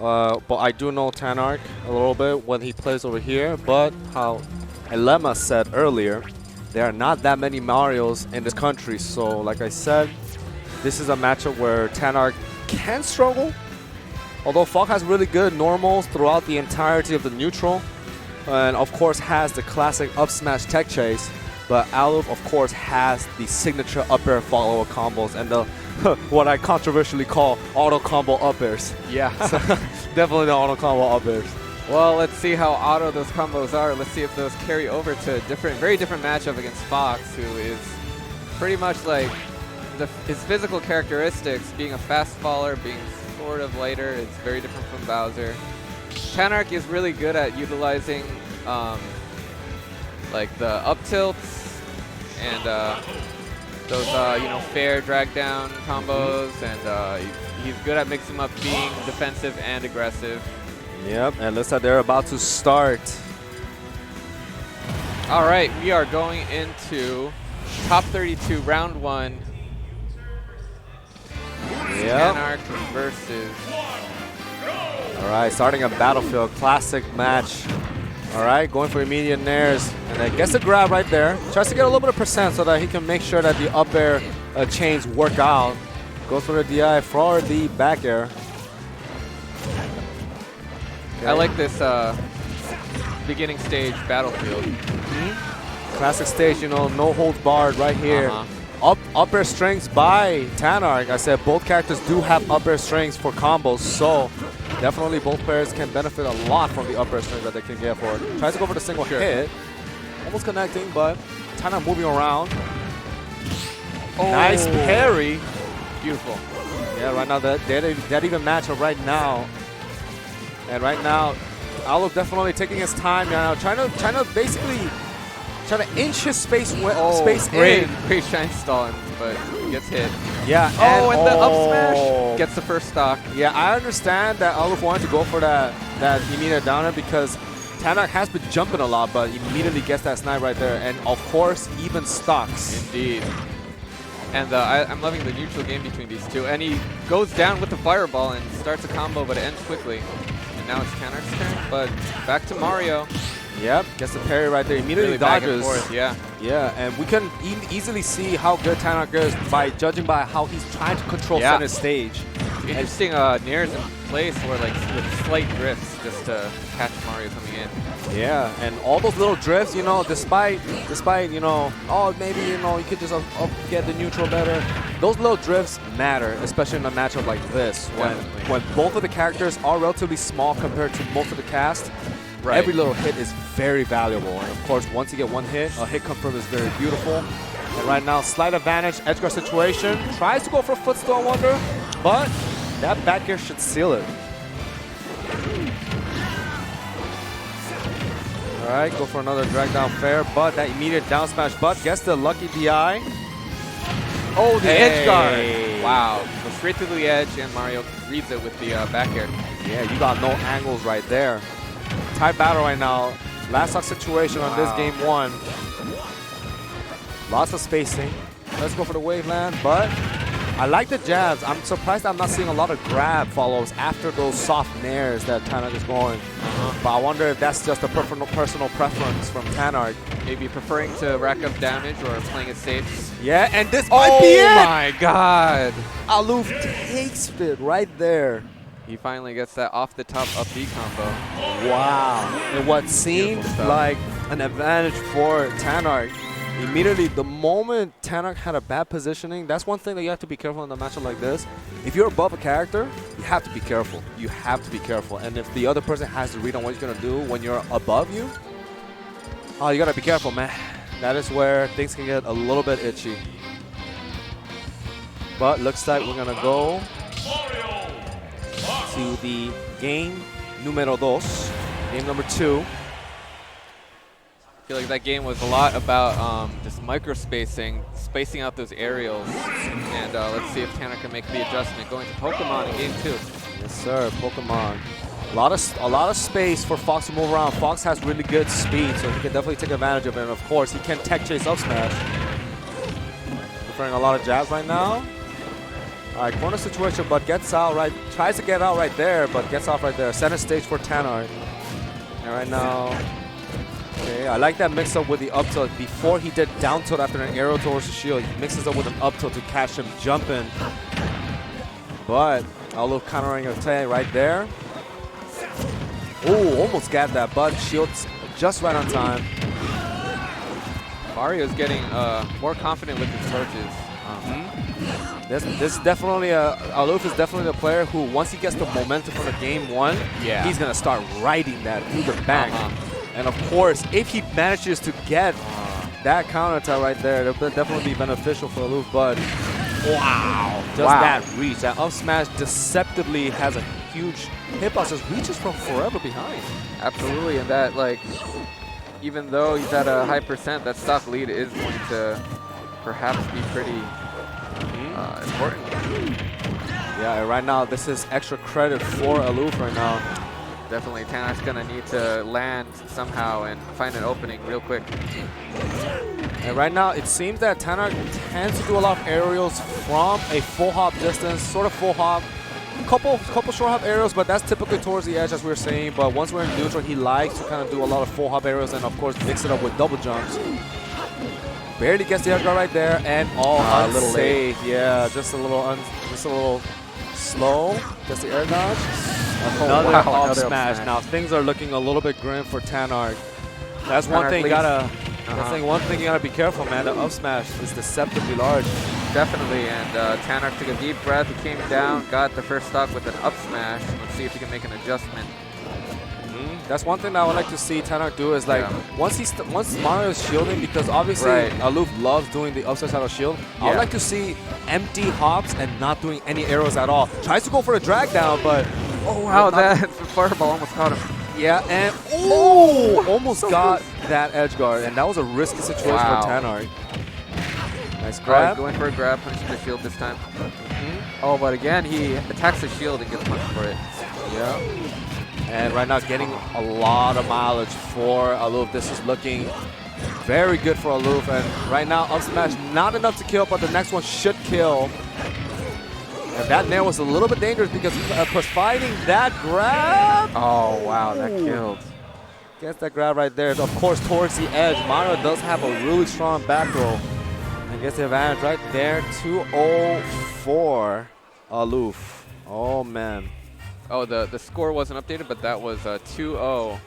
but I do know Tanark a little bit when he plays over here. But how Elema said earlier, there are not that many Marios in this country. So like I said, this is a matchup where Tanark can struggle. Although Falk has really good normals throughout the entirety of the neutral. And of course has the classic up smash tech chase. But Aluf, of course, has the signature up air follow-up combos and the what I controversially call auto combo up airs. Yeah. So, definitely the auto combo up airs. Well, let's see how auto those combos are. Let's see if those carry over to a very different matchup against Fox, who is pretty much like his physical characteristics, being a fast faller, being sort of lighter, is very different from Bowser. Tanark is really good at utilizing like the up tilts and those fair drag down combos, and he's good at mixing up being defensive and aggressive. Yep, and looks like they're about to start. All right, we are going into top 32, round 1. Yep. Tanark versus. All right, starting a Battlefield classic match. All right, going for immediate nairs, and then gets the grab right there. Tries to get a little bit of percent so that he can make sure that the up air chains work out. Goes for the DI for the back air. Okay. I like this beginning stage Battlefield. Classic stage, no holds barred right here. Up air strings by Tanark. I said both characters do have up air strings for combos, so definitely both players can benefit a lot from the up air strings that they can get for it. Tries to go for the single hit. Almost connecting, but Tanark moving around. Oh. Nice parry. Beautiful. Yeah, right now that even matchup right now. And right now, Aluf definitely taking his time now, trying to basically inch his space in. Great shine stall, but gets hit. Yeah. And the up smash gets the first stock. Yeah, I understand that Aluf wanted to go for that immediate downer because Tanark has been jumping a lot, but immediately gets that snipe right there, and of course even stocks. Indeed. And I'm loving the neutral game between these two. And he goes down with the fireball and starts a combo, but it ends quickly. And now it's Tanark's turn, but back to Mario. Yep, gets the parry right there. Immediately really back dodges. And forth, yeah. Yeah, and we can easily see how good Tanark is by judging by how he's trying to control center stage. Interesting nairs in place or like with slight drifts just to catch Mario coming in. Yeah, and all those little drifts, despite oh maybe you could just get the neutral better. Those little drifts matter, especially in a matchup like this when both of the characters are relatively small compared to most of the cast. Right. Every little hit is very valuable, and of course, once you get one hit, a hit confirm is very beautiful. And right now, slight advantage, edge guard situation. Tries to go for a footstool, I wonder, but that back air should seal it. All right, go for another drag down fair, but that immediate down smash, but gets the lucky DI. Oh, the edge guard. Wow, goes straight to the edge, and Mario reads it with the back air. Yeah, you got no angles right there. Tight battle right now. Last stock situation on this game 1. Lots of spacing. Let's go for the waveland, but I like the jabs. I'm surprised I'm not seeing a lot of grab follows after those soft nairs that Tanark is going. But I wonder if that's just a personal preference from Tanark. Maybe preferring to rack up damage or playing it safe. Yeah, and this might be it! Oh my god! Aluf takes it right there. He finally gets that off the top up B combo. Wow. And what seemed like an advantage for Tanark, immediately the moment Tanark had a bad positioning, that's one thing that you have to be careful in a matchup like this. If you're above a character, you have to be careful. You have to be careful. And if the other person has to read on what he's going to do when you're above you, oh, you got to be careful, man. That is where things can get a little bit itchy. But looks like we're going to go to the game numero dos, game number 2. I feel like that game was a lot about just micro-spacing, spacing out those aerials. And let's see if Tanark can make the adjustment. Going to Pokemon in game 2. Yes, sir, Pokemon. A lot of space for Fox to move around. Fox has really good speed, so he can definitely take advantage of it. And of course, he can tech chase up smash. Preferring a lot of jabs right now. All right, corner situation, but gets out right. Tries to get out right there, but gets off right there. Center stage for Tanark. And right now, okay, I like that mix up with the up tilt. Before he did down tilt after an arrow towards the shield, he mixes up with an up tilt to catch him jumping. But Aluf countering attack right there. Oh, almost got that, but shields just right on time. Mario's getting more confident with his torches. This is definitely Aluf is definitely the player who, once he gets the momentum from the game one, he's gonna start riding that through the bank. And of course, if he manages to get that counter attack right there, it'll definitely be beneficial for Aluf. But wow, just that reach, that up smash deceptively has a huge hitbox, just reaches from forever behind. Absolutely, and that, like, even though he's at a high percent, that stock lead is going to perhaps be pretty important. Yeah, right now this is extra credit for Aluf right now. Definitely, Tanark's gonna need to land somehow and find an opening real quick. And right now it seems that Tanark tends to do a lot of aerials from a full hop distance, sort of full hop. Couple short hop aerials, but that's typically towards the edge, as we were saying. But once we're in neutral, he likes to kind of do a lot of full hop aerials and of course mix it up with double jumps. Barely gets the air guard right there, and a little late. Yeah, just a little slow. Gets the air dodge. Another up smash. Now things are looking a little bit grim for Tanark. That's one thing you gotta. One thing you gotta be careful, man. The up smash is deceptively large. Definitely, and Tanark took a deep breath. He came down, got the first stock with an up smash. Let's see if he can make an adjustment. That's one thing that I would like to see Tanark do is like once Mario is shielding, because obviously Aluf loves doing the upside out of shield. I would like to see empty hops and not doing any arrows at all. Tries to go for a drag down, but oh wow, that fireball almost caught him. Yeah, and almost got that edge guard, and that was a risky situation for Tanark. Nice grab. Going for a grab, punching the shield this time. Oh, but again, he attacks the shield and gets punched for it. Yeah. And right now getting a lot of mileage for Aluf. This is looking very good for Aluf. And right now, up smash not enough to kill, but the next one should kill. And that nair was a little bit dangerous because providing that grab. Oh, wow, that killed. Gets that grab right there. Of course, towards the edge. Mario does have a really strong back roll. And gets the advantage right there. 2-0 for Aluf. Oh, man. Oh, the score wasn't updated, but that was 2-0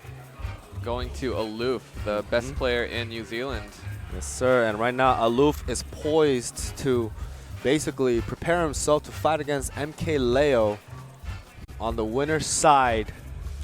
going to Aluf, the best player in New Zealand. Yes, sir. And right now, Aluf is poised to basically prepare himself to fight against MK Leo on the winner's side